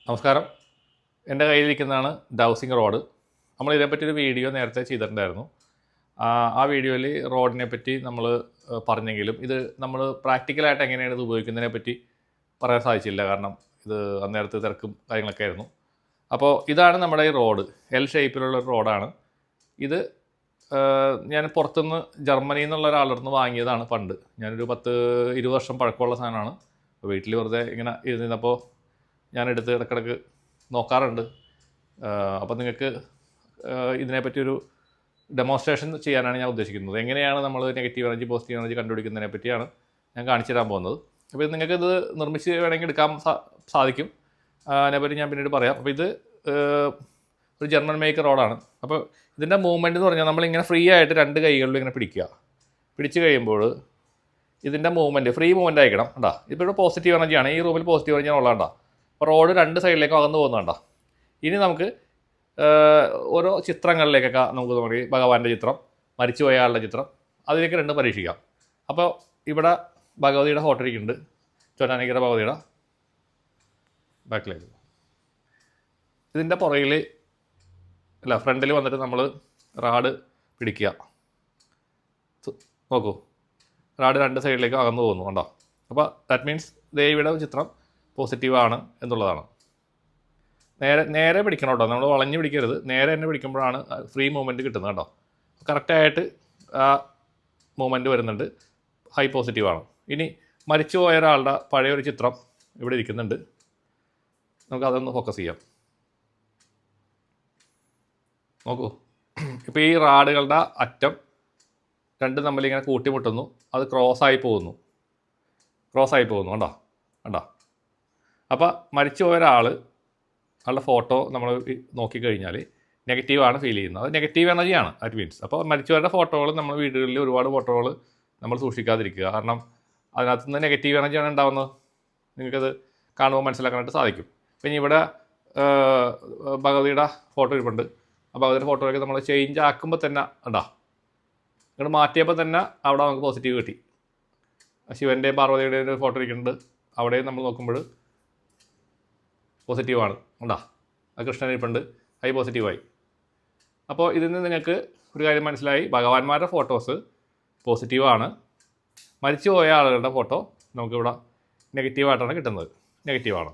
നമസ്കാരം. എൻ്റെ കയ്യിലിരിക്കുന്നതാണ് dowsing road. നമ്മൾ ഇതിനെപ്പറ്റി ഒരു വീഡിയോ നേരത്തെ ചെയ്തിട്ടുണ്ടായിരുന്നു. ആ വീഡിയോയിൽ റോഡിനെ പറ്റി നമ്മൾ പറഞ്ഞെങ്കിലും ഇത് നമ്മൾ പ്രാക്ടിക്കലായിട്ട് എങ്ങനെയാണ് ഇത് ഉപയോഗിക്കുന്നതിനെ പറ്റി പറയാൻ സാധിച്ചില്ല. കാരണം ഇത് അന്നേരത്തെ തിരക്കും കാര്യങ്ങളൊക്കെ ആയിരുന്നു. അപ്പോൾ ഇതാണ് നമ്മുടെ ഈ റോഡ്. എൽ ഷേപ്പിലുള്ള ഒരു റോഡാണ് ഇത്. ഞാൻ പുറത്തുനിന്ന് ജർമ്മനിയിൽ നിന്നുള്ള ഒരാളുടെ വാങ്ങിയതാണ് പണ്ട്. ഞാനൊരു 10-20 വർഷം പഴക്കമുള്ള സാധനമാണ്. അപ്പോൾ വീട്ടിൽ വെറുതെ ഇങ്ങനെ ഇരുന്നപ്പോൾ ഞാനെടുത്ത് ഇടയ്ക്കിടയ്ക്ക് നോക്കാറുണ്ട്. അപ്പോൾ നിങ്ങൾക്ക് ഇതിനെപ്പറ്റിയൊരു ഡെമോൺസ്ട്രേഷൻ ചെയ്യാനാണ് ഞാൻ ഉദ്ദേശിക്കുന്നത്. എങ്ങനെയാണ് നമ്മൾ നെഗറ്റീവ് എനർജി പോസിറ്റീവ് എനർജി കണ്ടുപിടിക്കുന്നതിനെ പറ്റിയാണ് ഞാൻ കാണിച്ചു തരാൻ പോകുന്നത്. അപ്പോൾ ഇത് നിങ്ങൾക്കിത് നിർമ്മിച്ച് വേണമെങ്കിൽ എടുക്കാൻ സാധിക്കും. അതിനെപ്പറ്റി ഞാൻ പിന്നീട് പറയാം. അപ്പോൾ ഇത് ഒരു ജർമ്മൻ മേക്ക് റോഡാണ്. അപ്പോൾ ഇതിൻ്റെ മൂവ്മെൻറ്റ് എന്ന് പറഞ്ഞാൽ നമ്മളിങ്ങനെ ഫ്രീ ആയിട്ട് 2 കൈകളിലും ഇങ്ങനെ പിടിക്കുക. പിടിച്ച് കഴിയുമ്പോൾ ഇതിൻ്റെ മൂവ്മെൻറ്റ് ഫ്രീ മൂവ്മെൻറ്റ് ആയിരിക്കണം. കണ്ടാ, ഇപ്പോൾ ഇവിടെ പോസിറ്റീവ് എനർജിയാണ്. ഈ റൂമിൽ പോസിറ്റീവ് എനർജി ഉള്ളതാണ്ടാ. അപ്പോൾ റോഡ് 2 സൈഡിലേക്കും അകന്ന് പോകുന്നുണ്ടോ. ഇനി നമുക്ക് ഓരോ ചിത്രങ്ങളിലേക്കൊക്കെ നമുക്ക് നോക്കി ഭഗവാന്റെ ചിത്രം, മരിച്ചുപോയ ആളുടെ ചിത്രം, അതിലേക്ക് 2 പരീക്ഷിക്കാം. അപ്പോൾ ഇവിടെ ഭഗവതിയുടെ ഫോട്ടോ ഇരിക്കുന്നുണ്ട്. ചോറ്റാനിക്കര ഭഗവതിയുടെ ബാക്കിലേക്ക്. ഇതിൻ്റെ പുറകിൽ ഫ്രണ്ടിൽ വന്നിട്ട് നമ്മൾ റാഡ് പിടിക്കുക. നോക്കൂ, റാഡ് 2 സൈഡിലേക്ക് അകന്നു പോകുന്നു കണ്ടോ. അപ്പോൾ ദാറ്റ് മീൻസ് ദേവിയുടെ ചിത്രം പോസിറ്റീവാണ് എന്നുള്ളതാണ്. നേരെ പിടിക്കണം കേട്ടോ, നമ്മൾ വളഞ്ഞ് പിടിക്കരുത്. നേരെ തന്നെ പിടിക്കുമ്പോഴാണ് ഫ്രീ മൂവ്മെൻറ്റ് കിട്ടുന്നത് കേട്ടോ. കറക്റ്റായിട്ട് ആ മൂവ്മെൻറ്റ് വരുന്നുണ്ട്, ഹൈ പോസിറ്റീവാണ്. ഇനി മരിച്ചുപോയ ഒരാളുടെ പഴയൊരു ചിത്രം ഇവിടെ ഇരിക്കുന്നുണ്ട്. നമുക്കതൊന്ന് ഫോക്കസ് ചെയ്യാം. നോക്കൂ, ഇപ്പോൾ ഈ റാഡുകളുടെ അറ്റം 2 തമ്മിലിങ്ങനെ കൂട്ടിമുട്ടുന്നു. അത് ക്രോസായി പോകുന്നു കണ്ടോ കണ്ടോ. അപ്പോൾ മരിച്ചുപോയ ഒരാൾ ആളുടെ ഫോട്ടോ നമ്മൾ നോക്കിക്കഴിഞ്ഞാൽ നെഗറ്റീവാണ് ഫീൽ ചെയ്യുന്നത്. അത് നെഗറ്റീവ് എനർജിയാണ് അറ്റ് മീൻസ്. അപ്പോൾ മരിച്ചവരുടെ ഫോട്ടോകൾ നമ്മൾ വീടുകളിൽ ഒരുപാട് ഫോട്ടോകൾ നമ്മൾ സൂക്ഷിക്കാതിരിക്കുക. കാരണം അതിനകത്ത് നിന്ന് നെഗറ്റീവ് എനർജിയാണ് ഉണ്ടാകുന്നത്. നിങ്ങൾക്കത് കാണുമ്പോൾ മനസ്സിലാക്കാനായിട്ട് സാധിക്കും. പിന്നെ ഇവിടെ ഭഗവതിയുടെ ഫോട്ടോ ഇരിപ്പുണ്ട്. ആ ഭഗവതിയുടെ ഫോട്ടോയൊക്കെ നമ്മൾ ചേഞ്ച് ആക്കുമ്പോൾ തന്നെ ഉണ്ടാ, ഇങ്ങോട്ട് മാറ്റിയപ്പോൾ തന്നെ അവിടെ നമുക്ക് പോസിറ്റീവ് കിട്ടി. ശിവൻ്റെയും പാർവതിയുടെയും ഒരു ഫോട്ടോ ഇരിക്കുന്നുണ്ട്. അവിടെയും നമ്മൾ നോക്കുമ്പോൾ പോസിറ്റീവാണ് ഉണ്ടാ. ആ കൃഷ്ണൻ ഇരിപ്പുണ്ട്, ഹൈ പോസിറ്റീവായി. അപ്പോൾ ഇതിൽ നിന്ന് നിങ്ങൾക്ക് ഒരു കാര്യം മനസ്സിലായി, ഭഗവാന്മാരുടെ ഫോട്ടോസ് പോസിറ്റീവാണ്. മരിച്ചുപോയ ആളുകളുടെ ഫോട്ടോ നമുക്കിവിടെ നെഗറ്റീവായിട്ടാണ് കിട്ടുന്നത്. നെഗറ്റീവാണ്.